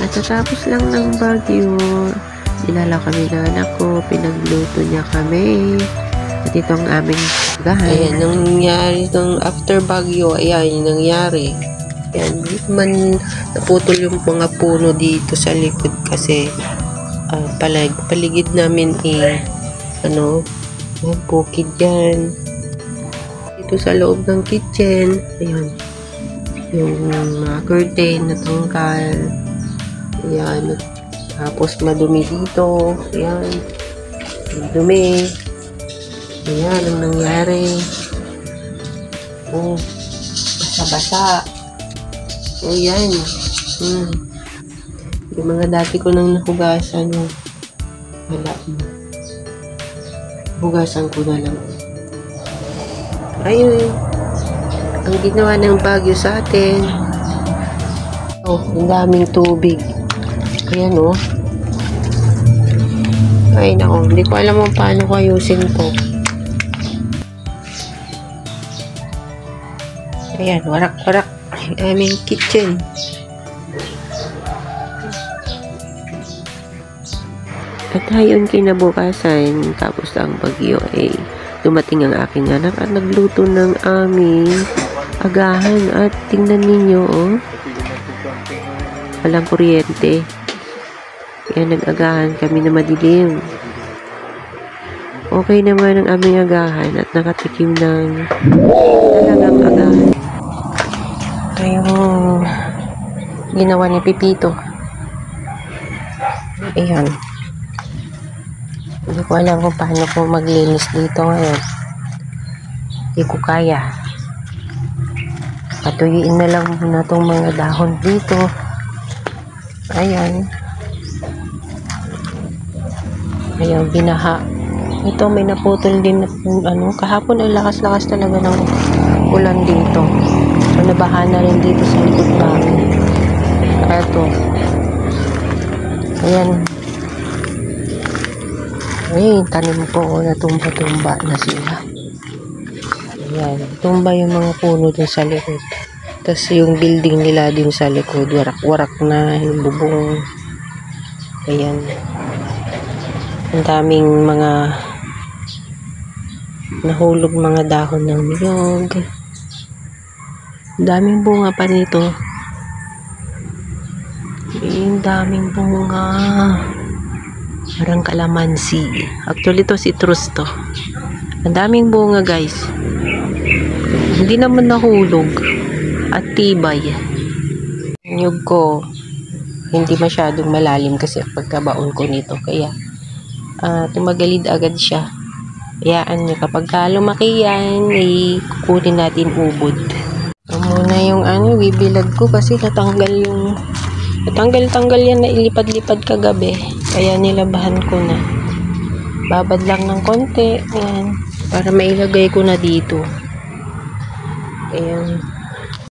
At natapos lang ng bagyo, dinala kami ng anak ko, pinagluto niya kami. At ito ang aming gahan. Ayan, nung nangyari ng after bagyo, ayan, yung nangyari. Ayan, man naputol yung mga puno dito sa likod kasi paligid namin bukid yan. Dito sa loob ng kitchen, ayan, yung curtain natanggal. Ayan, tapos madumi dito. Ayan, madumi. Ayan, ang nangyari. Oh, basa-basa. Ayan. Yung mga dati ko nang nahugasan, wala na. Hugasan ko na lang. Ayun, ang ginawa ng bagyo sa atin. Oh, ang daming tubig. Ayan, oh. Ay, nako. Hindi ko alam kung paano ko ayusin to. Ayan, warak-warak. Ang aming kitchen. At ayun, kinabukasan, tapos ang bagyo, dumating ang aking anak at nagluto ng aming agahan. At tingnan ninyo, oh. Walang kuryente. Kaya nag-agahan kami na madilim. Okay naman ang aming agahan at nakatikim ng talagang agahan. Ito yung ginawa ni Pipito. Ayan. Hindi ko alam kung paano ko maglinis dito ngayon. Hindi ko kaya. Patuyuin na lang muna itong mga dahon dito. Ayan. Ayan, binaha. Ito, may naputol din na kahapon ay lakas-lakas talaga ng ulan dito. So, nabaha na rin dito sa likod namin. Ito. Ayan. Ay, tanim po, natumba-tumba na sila. Ayan, tumba yung mga puno dun sa likod. Tapos yung building nila din sa likod, warak-warak na yung bubong. Ayan. Ang daming mga nahulog mga dahon ng niyog. Ang daming bunga pa nito. Ang daming bunga. Parang kalamansi. Actually, ito citrus to. Ang daming bunga, guys. Hindi naman nahulog. At tibay. Yung niyog ko, hindi masyadong malalim kasi pagkabaon ko nito. Kaya, tumagalid agad siya. Hayaan nyo, kapag lumaki yan, kukunin natin ubod. Ito muna yung bibilag ko kasi natanggal yan na ilipad-lipad kagabi. Kaya nilabahan ko na. Babad lang ng konti. Ayan, para mailagay ko na dito. Ayan.